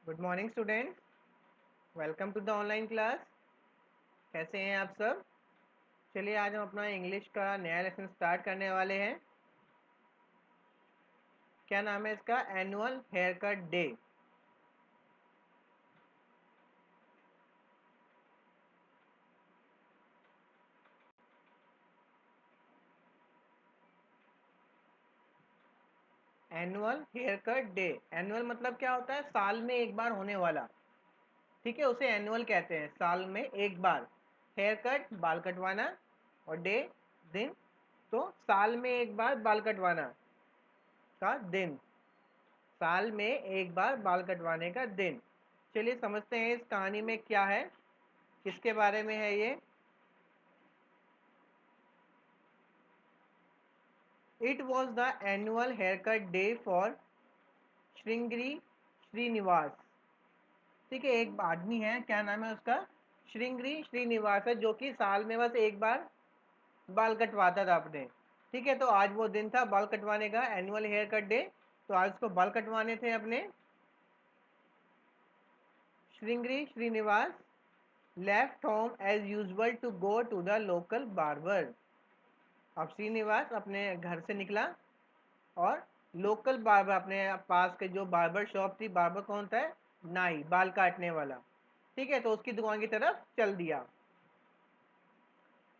Good morning student, welcome to the online class. कैसे हैं आप सब? चलिए आज हम अपना इंग्लिश का नया लेसन स्टार्ट करने वाले हैं। क्या नाम है इसका? Annual hair cut day. Annual hair cut day. Annual मतलब क्या होता है? साल में एक बार होने वाला। ठीक है, उसे एनुअल कहते हैं, साल में एक बार। हेयर कट बाल कटवाना, और डे दिन, तो साल में एक बार बाल कटवाना का दिन। साल में एक बार बाल कटवाने का दिन। चलिए समझते हैं इस कहानी में क्या है, किसके बारे में है ये। It was the annual hair cut day for Sringeri Srinivas. ठीक है, एक आदमी है, क्या नाम है उसका? श्रृंगेरी श्रीनिवास है, जो कि साल में बस एक बार बाल कटवाता था अपने। ठीक है, तो आज वो दिन था बाल कटवाने का, एनुअल हेयर कट डे। तो आज उसको बाल कटवाने थे अपने। Sringeri Srinivas left home as usual to go to the local barber. अब श्रीनिवास अपने घर से निकला और लोकल बार्बर, अपने पास के जो बार्बर शॉप थी, बार्बर कौन था? नाई, बाल काटने वाला। ठीक है, तो उसकी दुकान की तरफ चल दिया।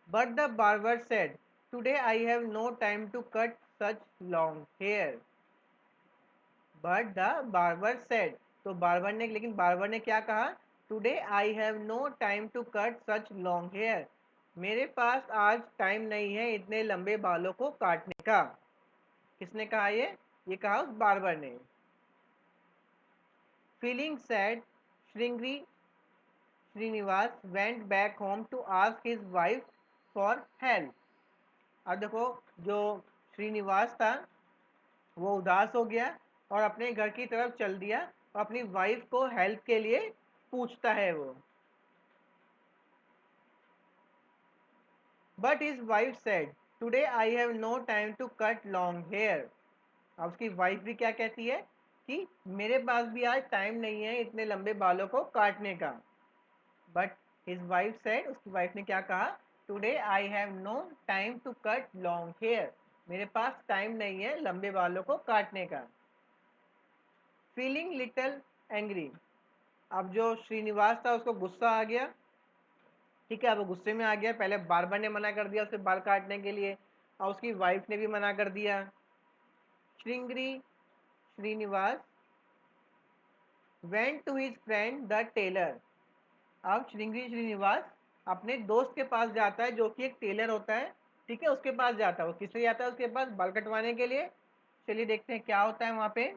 But the barber said, today I have no time to cut such long hair. But the barber said, तो बार्बर ने, लेकिन बार्बर ने क्या कहा? Today I have no time to cut such long hair. मेरे पास आज टाइम नहीं है इतने लंबे बालों को काटने का। किसने कहा ये कहा उस बार्बर ने। Feeling sad, Sringeri Srinivas went back home to ask his wife for help. अब देखो, जो श्रीनिवास था वो उदास हो गया और अपने घर की तरफ चल दिया और अपनी वाइफ को हेल्प के लिए पूछता है वो। But his wife said, today I have no time to cut long hair. अब उसकी वाइफ भी क्या कहती है कि मेरे पास भी आज टाइम नहीं है इतने लंबे बालों को काटने का। बट हिज वाइफ सेड, उसकी वाइफ ने क्या कहा? Today I have no time to cut long hair. मेरे पास टाइम नहीं है लंबे बालों को काटने का। फीलिंग लिटिल एंग्री, अब जो श्रीनिवास था उसको गुस्सा आ गया। ठीक है, अब वो गुस्से में आ गया। पहले बार्बर ने मना कर दिया उसे बाल काटने के लिए, और उसकी वाइफ ने भी मना कर दिया। Sringeri Srinivas went to his friend the tailor. अब श्रृंगेरी श्रीनिवास अपने दोस्त के पास जाता है, जो कि एक टेलर होता है। ठीक है, उसके पास जाता है। वो किस लिए जाता है उसके पास? बाल कटवाने के लिए। चलिए देखते हैं क्या होता है वहां पे।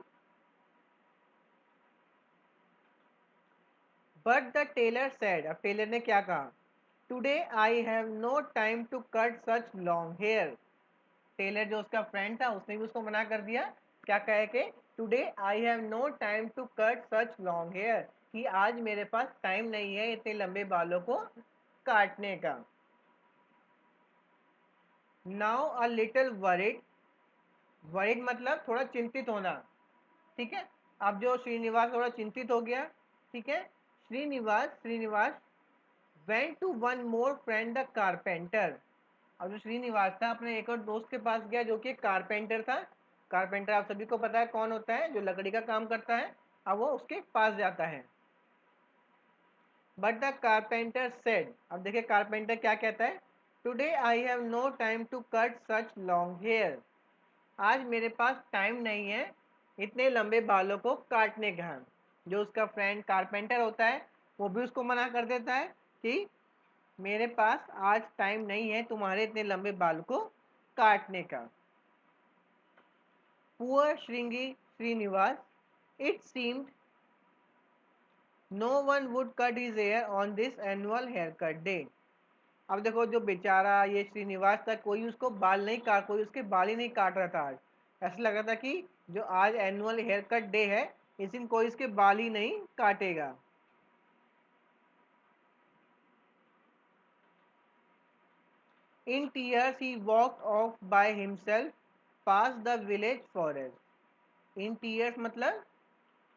बट द टेलर सेड, अब टेलर ने क्या कहा? Today I have no time to cut such long hair. Tailor जो उसका फ्रेंड था उसने भी उसको मना कर दिया। क्या कहे कि today I have no time to cut such long hair, कि आज मेरे पास टाइम नहीं है इतने लंबे बालों को काटने का। Now a little worried, worried मतलब थोड़ा चिंतित होना। ठीक है, अब जो श्रीनिवास थोड़ा चिंतित हो गया। ठीक है, Srinivas went to one more friend the carpenter. अब जो श्रीनिवास था अपने एक और दोस्त के पास गया, जो कि कारपेंटर था। कारपेंटर आप सभी को पता है कौन होता है, जो लकड़ी का काम करता है। अब वो उसके पास जाता है। बट द कारपेंटर सेड, अब देखिए कारपेंटर क्या कहता है? Today I have no time to cut such long hair. आज मेरे पास टाइम नहीं है इतने लंबे बालों को काटने का। जो उसका फ्रेंड कारपेंटर होता है वो भी उसको मना कर देता है कि मेरे पास आज टाइम नहीं है तुम्हारे इतने लंबे बाल को काटने का। Poor Sringi Srinivas, it seemed no one would cut his hair on this annual hair cut day. अब देखो, जो बेचारा ये श्रीनिवास था, कोई उसको बाल नहीं काट, कोई उसके बाल ही नहीं काट रहा था आज। ऐसा लग रहा था कि जो आज एनुअल हेयर कट डे है, इस दिन कोई इसके बाल ही नहीं काटेगा। In tears he walked off by himself pass the village forest. In tears मतलब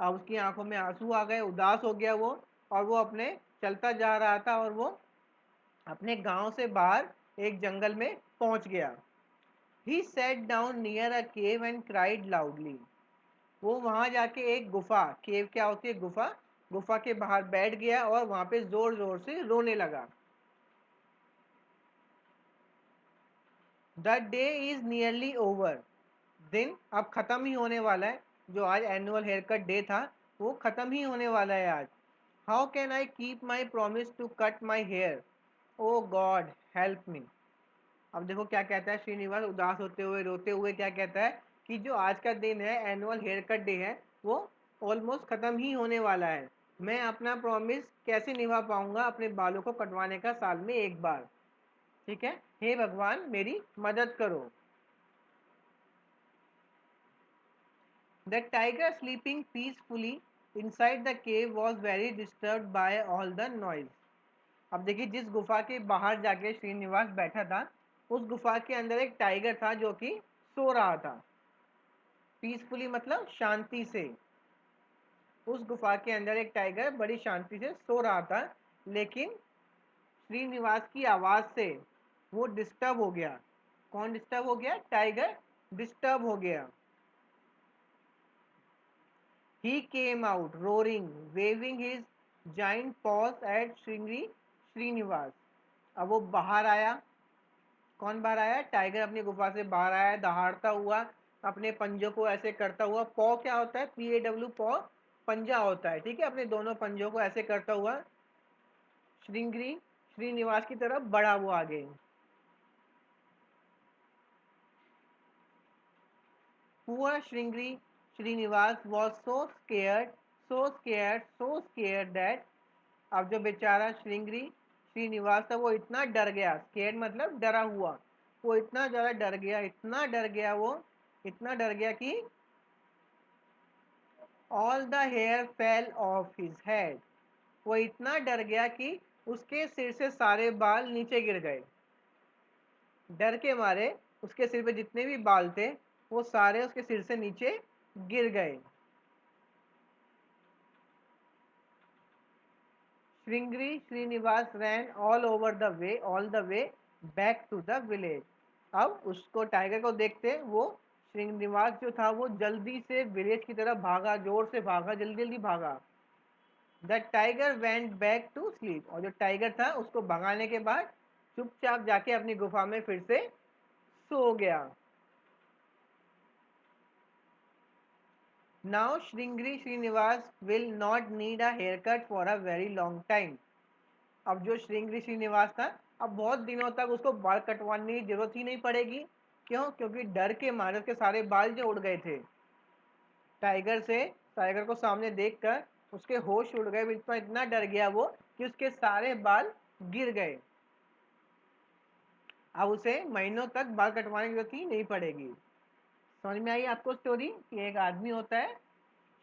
अब उसकी आंखों में आंसू आ गए, उदास हो गया वो, और वो अपने चलता जा रहा था और वो अपने गांव से बाहर एक जंगल में पहुंच गया। He sat down near a cave and cried loudly. वो वहां जाके एक गुफा, केव क्या होती है, गुफा, गुफा के बाहर बैठ गया और वहां पे जोर जोर से रोने लगा। The day is nearly over. दिन अब खत्म ही होने वाला है। जो आज एनुअल हेयर कट डे था वो खत्म ही होने वाला है आज। How can I keep my promise to cut my hair, oh God help me. अब देखो क्या कहता है श्रीनिवास, उदास होते हुए, रोते हुए क्या कहता है कि जो आज का दिन है, एनुअल हेयर कट डे है, वो ऑलमोस्ट खत्म ही होने वाला है। मैं अपना प्रॉमिस कैसे निभा पाऊंगा अपने बालों को कटवाने का साल में एक बार। ठीक है, हे भगवान मेरी मदद करो। The tiger sleeping peacefully inside the cave was very disturb by all the noise. अब देखिए, जिस गुफा के बाहर जाके श्रीनिवास बैठा था, उस गुफा के अंदर एक टाइगर था जो कि सो रहा था। पीसफुली मतलब शांति से। उस गुफा के अंदर एक टाइगर बड़ी शांति से सो रहा था, लेकिन श्रीनिवास की आवाज से वो डिस्टर्ब हो गया। कौन डिस्टर्ब हो गया? टाइगर डिस्टर्ब हो गया। He came out roaring, waving his giant paws at Srinivas. अब वो बाहर आया। कौन बाहर आया? टाइगर अपनी गुफा से बाहर आया, दहाड़ता हुआ, अपने पंजों को ऐसे करता हुआ। पॉ क्या होता है? PAW, पॉ पंजा होता है। ठीक है, अपने दोनों पंजों को ऐसे करता हुआ श्रीनिवास की तरफ बढ़ा वो आगे। Poor Srinivas was so scared, so scared, so scared that अब जो बेचारा श्रीनिवास था वो इतना डर गया। स्केर्ड मतलब डरा हुआ। वो इतना ज़्यादा डर गया, इतना डर गया वो, इतना डर गया कि all the hair fell off his head. वो इतना डर गया कि उसके सिर से सारे बाल नीचे गिर गए। डर के मारे उसके सिर पे जितने भी बाल थे वो सारे उसके सिर से नीचे गिर गए। Srinivas ran all the way back to the village. अब उसको, टाइगर को देखते वो श्रीनिवास जो था वो जल्दी से विलेज की तरफ भागा, जोर से भागा, जल्दी जल्दी भागा। The tiger went back to sleep. और जो टाइगर था उसको भगाने के बाद चुपचाप जाके अपनी गुफा में फिर से सो गया। Now Srinivas will not need a haircut for a very long time. अब जो श्रीनिवास था, अब बहुत दिनों तक उसको बाल कटवाने की जरूरत ही नहीं पड़ेगी। क्यों? क्योंकि डर के मारे उसके सारे बाल जो उड़ गए थे टाइगर से। टाइगर को सामने देखकर उसके होश उड़ गए। इतना इतना डर गया वो कि उसके सारे बाल गिर गए। अब उसे महीनों तक बाल कटवाने की जरूरत ही नहीं पड़ेगी। समझ में आई आपको स्टोरी? कि एक आदमी होता है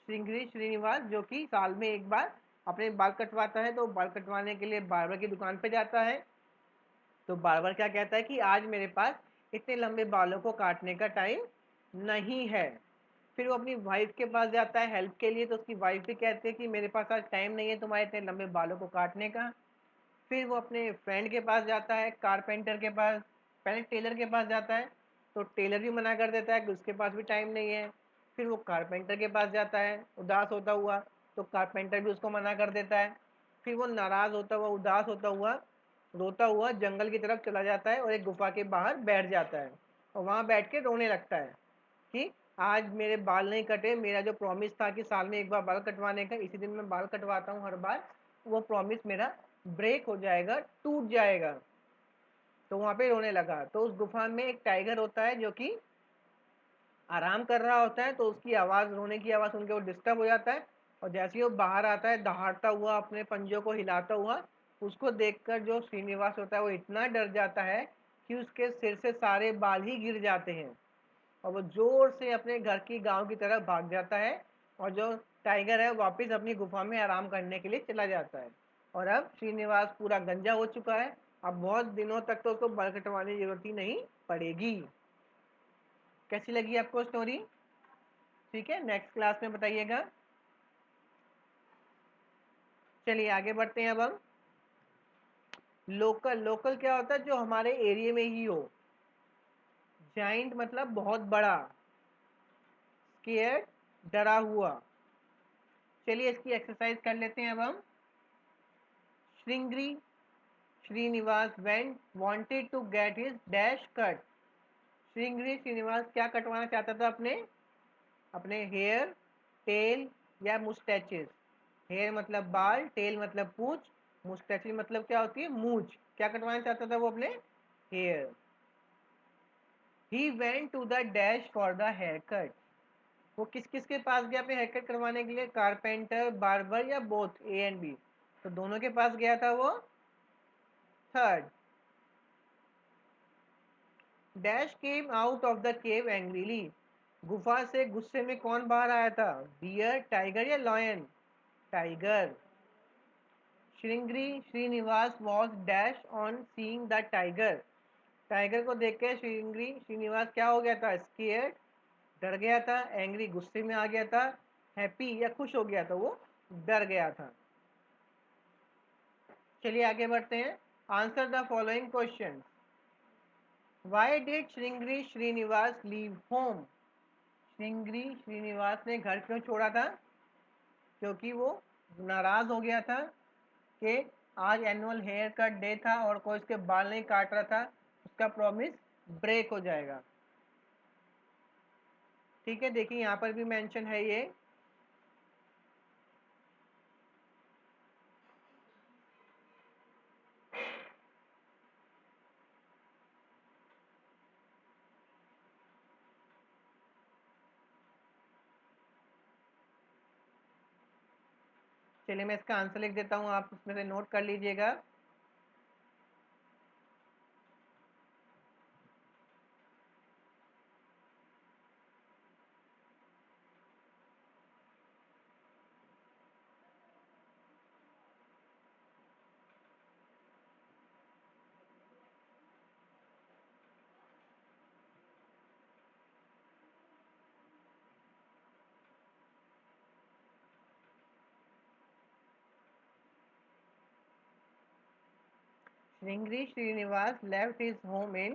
श्रीनिवास जो कि साल में एक बार अपने बाल कटवाता है। तो बाल कटवाने के लिए बार्बर की दुकान पे जाता है। तो बार्बर क्या कहता है कि आज मेरे पास इतने लंबे बालों को काटने का टाइम नहीं है। फिर वो अपनी वाइफ के पास जाता है हेल्प के लिए। तो उसकी वाइफ भी कहती है कि मेरे पास आज टाइम नहीं है तुम्हारे इतने लंबे बालों को काटने का। फिर वो अपने फ्रेंड के पास जाता है, कारपेंटर के पास, पहले टेलर के पास जाता है। तो टेलर भी मना कर देता है कि उसके पास भी टाइम नहीं है। फिर वो कारपेंटर के पास जाता है उदास होता हुआ। तो कारपेंटर भी उसको मना कर देता है। फिर वो नाराज़ होता हुआ, उदास होता हुआ, रोता हुआ जंगल की तरफ चला जाता है और एक गुफा के बाहर बैठ जाता है। और वहाँ बैठ के रोने लगता है कि आज मेरे बाल नहीं कटे। मेरा जो प्रॉमिस था कि साल में एक बार बाल कटवाने का, इसी दिन मैं बाल कटवाता हूँ हर बार, वो प्रॉमिस मेरा ब्रेक हो जाएगा, टूट जाएगा। तो वहाँ पे रोने लगा। तो उस गुफा में एक टाइगर होता है जो कि आराम कर रहा होता है। तो उसकी आवाज़, रोने की आवाज़ सुन के वो डिस्टर्ब हो जाता है। और जैसे ही वो बाहर आता है दहाड़ता हुआ, अपने पंजों को हिलाता हुआ, उसको देखकर जो श्रीनिवास होता है वो इतना डर जाता है कि उसके सिर से सारे बाल ही गिर जाते हैं। और वो जोर से अपने घर की गांव की तरफ भाग जाता है। और जो टाइगर है वापस अपनी गुफा में आराम करने के लिए चला जाता है। और अब श्रीनिवास पूरा गंजा हो चुका है। अब बहुत दिनों तक तो उसको बाल कटवाने की जरूरत ही नहीं पड़ेगी। कैसी लगी आपको स्टोरी? ठीक है, नेक्स्ट क्लास में बताइएगा। चलिए आगे बढ़ते हैं अब हम। लोकल, लोकल क्या होता है? जो हमारे एरिया में ही हो। जाइंट मतलब बहुत बड़ा। स्केयर्ड, डरा हुआ। चलिए इसकी एक्सरसाइज कर लेते हैं अब हम। Sringeri Srinivas went wanted to get his dash cut. Sringeri Srinivas क्या कटवाना चाहता था? अपने अपने हेयर, टेल या मुस्टैचेस। हेयर मतलब बाल, टेल मतलब पूंछ, मुस्टैचेस मतलब क्या होती है? मूंछ। क्या कटवाना चाहता था वो? अपने hair. He went to the dash for the hair cut. वो किस किस के पास गया अपने हेयर कट करवाने के लिए? कारपेंटर, बार्बर या बोथ, ए एंड बी? तो दोनों के पास गया था वो। Third, dash came out of the cave angrily. गुफा से गुस्से में कौन बाहर आया था? बियर, टाइगर या lion? Tiger. Sringeri Srinivas was dash on seeing the tiger. Tiger को देख के श्रृंगरी श्रीनिवास क्या हो गया था? स्केयर्ड, डर गया था। एंग्री, गुस्से में आ गया था। हैप्पी या खुश हो गया था? वो डर गया था। चलिए आगे बढ़ते हैं। Answer the following question. Why did Sringeri Srinivas leave home? Sringeri Srinivas ने घर क्यों छोड़ा था? क्योंकि वो नाराज हो गया था कि आज एनुअल हेयर कट डे था और कोई उसके बाल नहीं काट रहा था, उसका प्रॉमिस ब्रेक हो जाएगा। ठीक है, देखिए यहाँ पर भी मेंशन है ये। चलिए मैं इसका आंसर लिख देता हूँ, आप उसमें से नोट कर लीजिएगा। Sringeri Srinivas left his home in,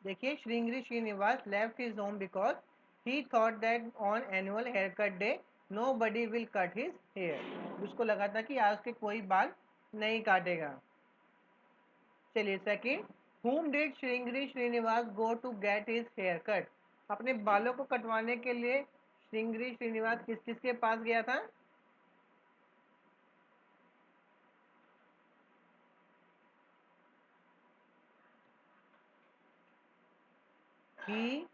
देखिए Sringeri Srinivas left his home because he thought that on annual hair cut day nobody will cut his hair. उसको लगा था कि आज के कोई बाल नहीं काटेगा। चलिए second, whom did Sringeri Srinivas go to get his hair cut? अपने बालों को कटवाने के लिए श्रृंगरी श्रीनिवास किस किस के पास गया था? He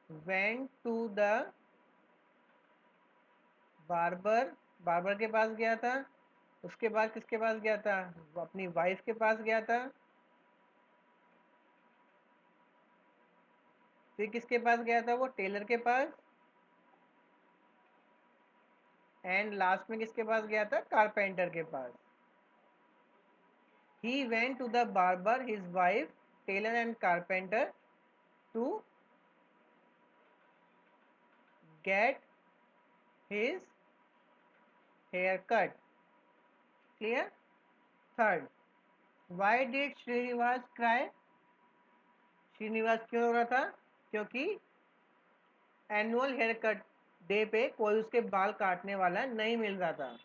went to the barber, barber के पास गया था। उसके बाद किसके पास गया था? वो अपनी वाइफ के पास गया था। फिर किसके पास गया था? वो टेलर के पास। एंड लास्ट में किसके पास गया था? कारपेंटर के पास। He went to the barber, his wife, tailor and carpenter to get his hair cut. Clear? Third, why did Srinivas cry? Srinivas क्यों रो रहा था? क्योंकि एनुअल हेयर कट डे पे कोई उसके बाल काटने वाला नहीं मिल रहा था।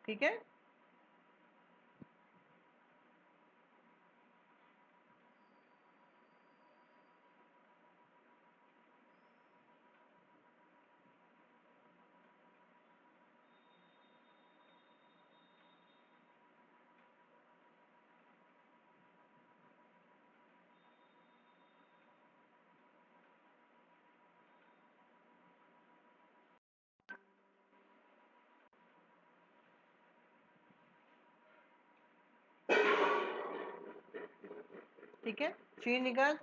ठीक है, ठीक है। Srinivas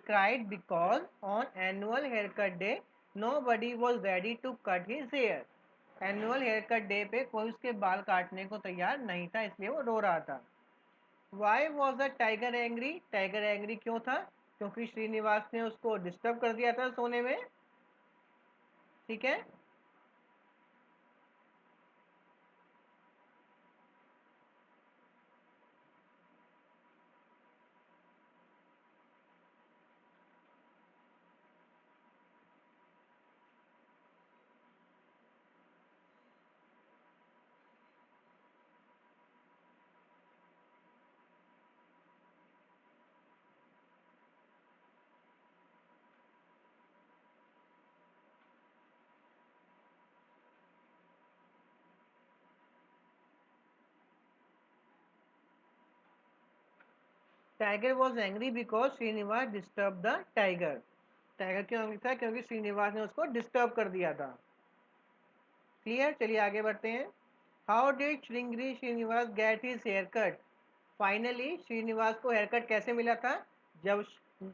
cried because on annual haircut day nobody was ready to cut his hair. Annual hair cut day पे कोई उसके बाल काटने को तैयार नहीं था, इसलिए वो रो रहा था। Why was the tiger angry? Tiger angry क्यों था? क्योंकि श्रीनिवास ने उसको डिस्टर्ब कर दिया था सोने में। ठीक है, tiger was angry because Srinivas disturb the tiger. Tiger क्यों एंग्री था? क्योंकि श्रीनिवास ने उसको डिस्टर्ब कर दिया था। क्लियर? चलिए आगे बढ़ते हैं। How did Sringeri Srinivas get his hair cut? Finally Srinivas को हेयर कट कैसे मिला था? जब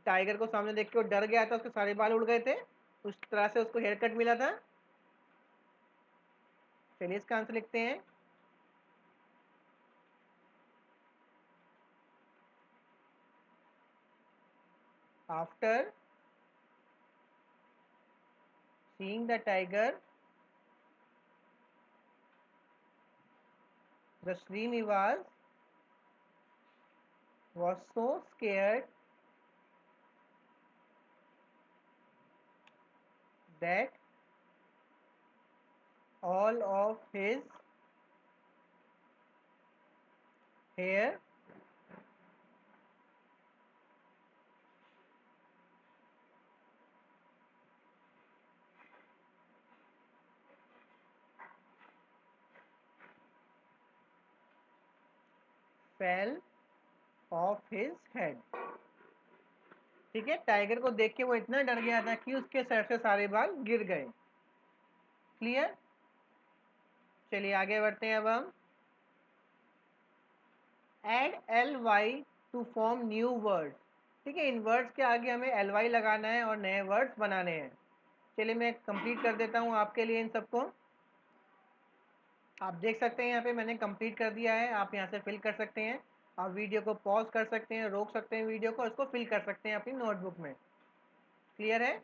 टाइगर को सामने देख के वो डर गया था, उसके सारे बाल उड़ गए थे, उस तरह से उसको हेयर कट मिला था। चलिए इसका आंसर लिखते हैं। After seeing the tiger, the Srinivas was so scared that all of his hair fell off his head। ठीक है, टाइगर को देख के वो इतना डर गया था कि उसके सर से सारे बाल गिर गए। क्लियर? चलिए आगे बढ़ते हैं अब हम। Add L Y to form new word. ठीक है, इन वर्ड्स के आगे हमें एल वाई लगाना है और नए वर्ड्स बनाने हैं। चलिए मैं कंप्लीट कर देता हूँ आपके लिए इन सबको। आप देख सकते हैं यहाँ पे मैंने कंप्लीट कर दिया है। आप यहाँ से फिल कर सकते हैं। आप वीडियो को पॉज कर सकते हैं, रोक सकते हैं वीडियो को, इसको फिल कर सकते हैं अपनी नोटबुक में। क्लियर है?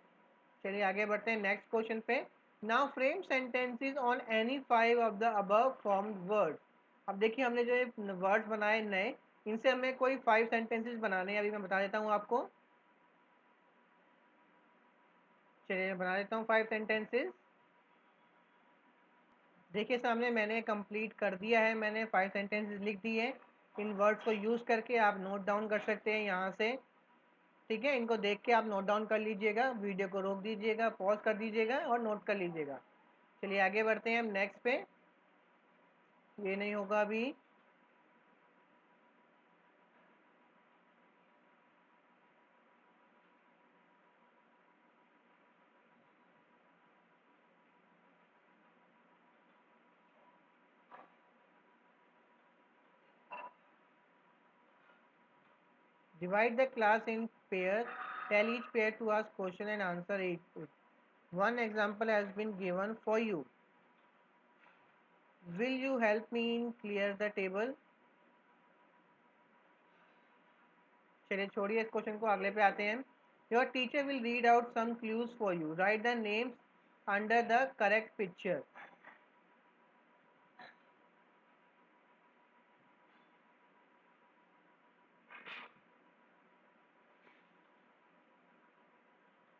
चलिए आगे बढ़ते हैं नेक्स्ट क्वेश्चन पे। Now frame sentences on any 5 of the above formed words. अब देखिए हमने जो वर्ड्स बनाए नए, इनसे हमें कोई 5 सेंटेंसेस बनाने हैं। अभी मैं बता देता हूँ आपको। चलिए मैं बना देता हूँ 5 सेंटेंसेस। देखिए सामने मैंने कंप्लीट कर दिया है, मैंने 5 सेंटेंसेस लिख दिए। इन वर्ड्स को यूज़ करके आप नोट डाउन कर सकते हैं यहाँ से। ठीक है, इनको देख के आप नोट डाउन कर लीजिएगा, वीडियो को रोक दीजिएगा, पॉज कर दीजिएगा और नोट कर लीजिएगा। चलिए आगे बढ़ते हैं हम नेक्स्ट पे। ये नहीं होगा अभी। Divide the class in pairs. Tell each pair to ask question and answer it. One example has been given for you. Will you help me in clear the table? चलिए छोड़िए इस क्वेश्चन को, अगले पे आते हैं। Your teacher will read out some clues for you. Write the names under the correct picture.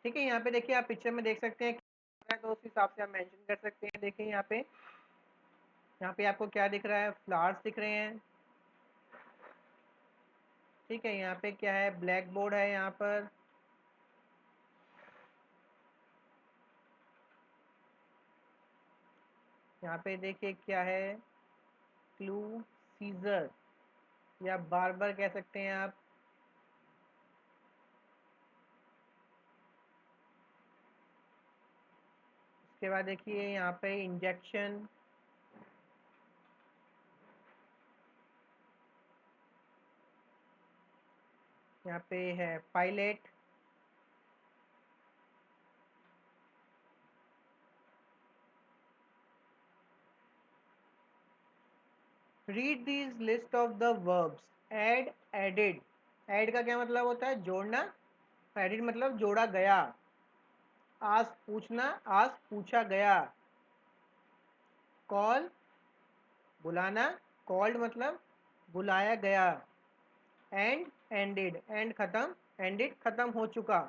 ठीक है, यहाँ पे देखिए आप पिक्चर में देख सकते हैं, तो उस हिसाब से आप मेंशन कर सकते हैं। देखिए यहाँ पे आपको क्या दिख रहा है? फ्लावर्स दिख रहे हैं। ठीक है, यहाँ पे क्या है? ब्लैक बोर्ड है यहाँ पर। यहाँ पे देखिए क्या है? क्लू, सीजर या बार्बर कह सकते हैं आप। उसके बाद देखिए यहाँ पे इंजेक्शन, यहाँ पे है pilot. Read this list of the verbs. Add, added. Add का क्या मतलब होता है? जोड़ना। एडिड मतलब जोड़ा गया। आस्क पूछना, आस्क पूछा गया। कॉल बुलाना, कॉल्ड मतलब बुलाया गया। एंड, एंडेड, एंड खत्म, एंडेड खत्म हो चुका।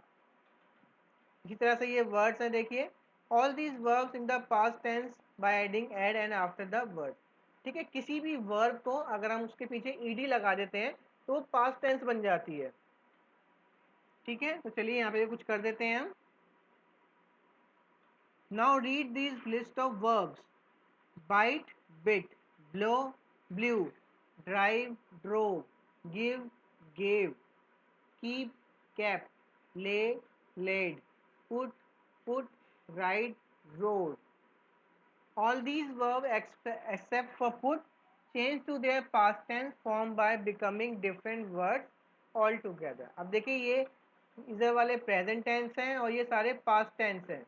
इसी तरह से ये वर्ड्स हैं देखिए। All these verbs in the past tense by adding ed and after the word. ठीक है, किसी भी वर्ब को अगर हम उसके पीछे ईडी लगा देते हैं तो पास्ट टेंस बन जाती है। ठीक है, तो चलिए यहाँ पे कुछ कर देते हैं हम। Now read this list of verbs. Bite, bit, blow, blew, drive, drove, give, gave, keep, kept, lay, laid, put, ride, rode. All these verbs except for put change to their past tense form by becoming different words altogether. अब देखिए ये इधर वाले present tense हैं और ये सारे past tense हैं।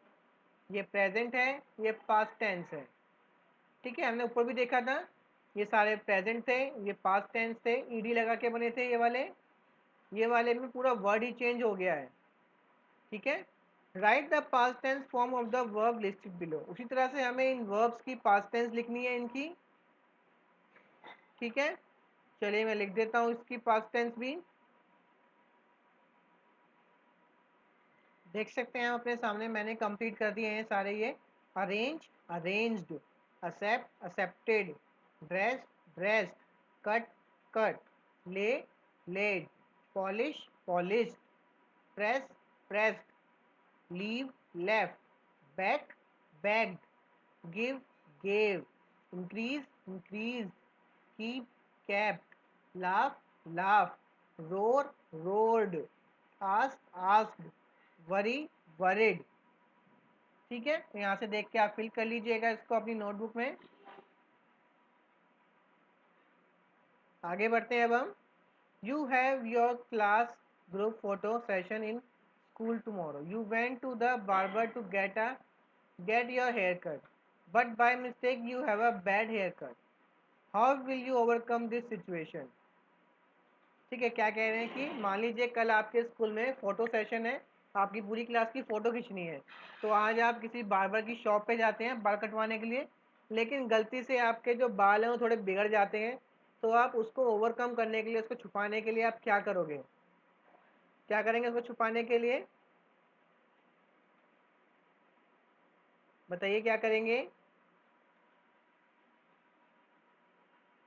ये प्रेजेंट है, ये पास्ट टेंस है। ठीक है, हमने ऊपर भी देखा था ये सारे प्रेजेंट थे, ये पास्ट टेंस थे, ईडी लगा के बने थे ये वाले में पूरा वर्ड ही चेंज हो गया है। ठीक है, write the past tense form of the verb listed below. उसी तरह से हमें इन वर्ब्स की पास्ट टेंस लिखनी है इनकी। ठीक है, चलिए मैं लिख देता हूँ इसकी पास्ट टेंस भी। देख सकते हैं हम अपने सामने, मैंने कंप्लीट कर दिए हैं सारे ये। Arrange, arranged, accept, accepted, dress, dressed, cut, cut, lay, laid, polish, polished, press, pressed, leave, left, back, backed, give, gave, increase, increased, keep, kept, laugh, laughed, roar, roared, ask, asked, worry, worried। ठीक है, तो यहाँ से देख के आप fill कर लीजिएगा इसको अपनी नोटबुक में। आगे बढ़ते हैं अब हम। You have your class group photo session in school tomorrow. You went to the barber to get your haircut, but by mistake you have a bad haircut. How will you overcome this situation? ठीक है, क्या कह रहे हैं कि मान लीजिए कल आपके स्कूल में फ़ोटो सेशन है, आपकी पूरी क्लास की फ़ोटो खींचनी है। तो आज आप किसी बार्बर की शॉप पे जाते हैं बाल कटवाने के लिए, लेकिन गलती से आपके जो बाल हैं वो थोड़े बिगड़ जाते हैं। तो आप उसको ओवरकम करने के लिए, उसको छुपाने के लिए आप क्या करोगे? क्या करेंगे उसको छुपाने के लिए? बताइए क्या करेंगे?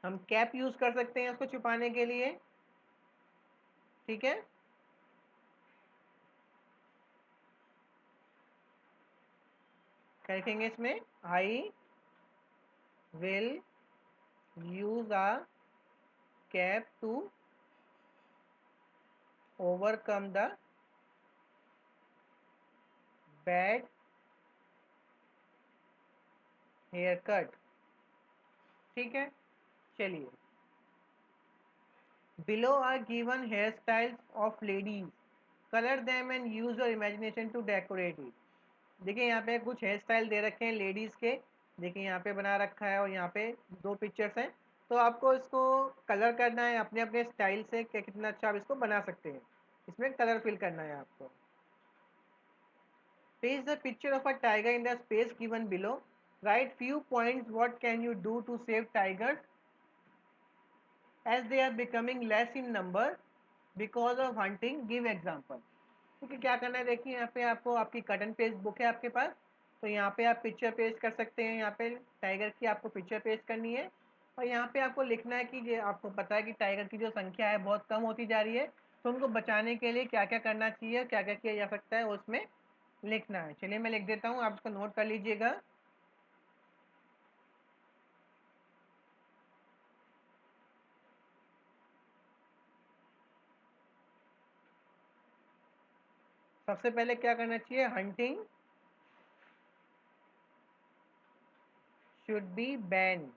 हम कैप यूज़ कर सकते हैं उसको छुपाने के लिए। ठीक है, क्या लिखेंगे इसमें? I will use a cap to overcome the bad hair cut. ठीक है, चलिए। Below are given hair styles of ladies, colour them and use your imagination to decorate it. देखिए यहाँ पे कुछ हेयर स्टाइल दे रखे हैं लेडीज़ के। देखिए यहाँ पे बना रखा है और यहाँ पे दो पिक्चर्स हैं। तो आपको इसको कलर करना है अपने अपने स्टाइल से कि कितना अच्छा आप इसको बना सकते हैं। इसमें कलर फिल करना है आपको। Paste the picture of a tiger in the space given below. Write few points what can you do to save tigers as they are becoming less in number because of hunting, give example. ठीक है, क्या करना है देखिए यहाँ पे आपको, आपकी कट एंड पेस्ट बुक है आपके पास, तो यहाँ पे आप पिक्चर पेस्ट कर सकते हैं। यहाँ पे टाइगर की आपको पिक्चर पेस्ट करनी है और यहाँ पे आपको लिखना है कि ये आपको पता है कि टाइगर की जो संख्या है बहुत कम होती जा रही है, तो उनको बचाने के लिए क्या क्या करना चाहिए, क्या क्या किया जा सकता है उसमें लिखना है। चलिए मैं लिख देता हूँ, आप इसको नोट कर लीजिएगा। सबसे पहले क्या करना चाहिए? Hunting should be ban.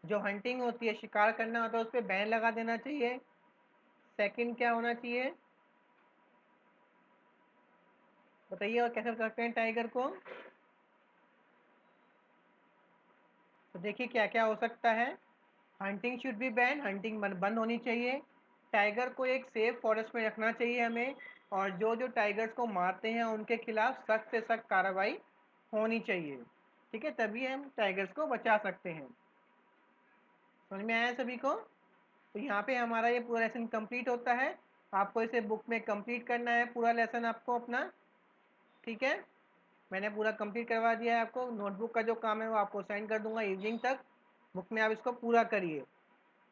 जो हंटिंग होती है, शिकार करना होता है, उस पर बैन लगा देना चाहिए। सेकंड क्या होना चाहिए बताइए, और कैसे बचा सकते हैं टाइगर को? तो देखिए क्या क्या हो सकता है। Hunting should be ban, hunting बंद होनी चाहिए। टाइगर को एक सेफ फॉरेस्ट में रखना चाहिए हमें, और जो जो टाइगर्स को मारते हैं उनके खिलाफ सख्त से सख्त कार्रवाई होनी चाहिए। ठीक है, तभी हम टाइगर्स को बचा सकते हैं। समझ में आया सभी को? तो यहाँ पे हमारा ये पूरा लेसन कंप्लीट होता है। आपको इसे बुक में कंप्लीट करना है पूरा लेसन आपको अपना। ठीक है, मैंने पूरा कंप्लीट करवा दिया है आपको। नोटबुक का जो काम है वो आपको सेंड कर दूंगा इवनिंग तक। बुक में आप इसको पूरा करिए।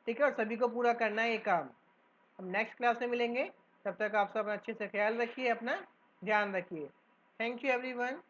ठीक है, और सभी को पूरा करना है ये काम। हम नेक्स्ट क्लास में मिलेंगे, तब तक आप सब अच्छे से ख्याल रखिए, अपना ध्यान रखिए। Thank you everyone.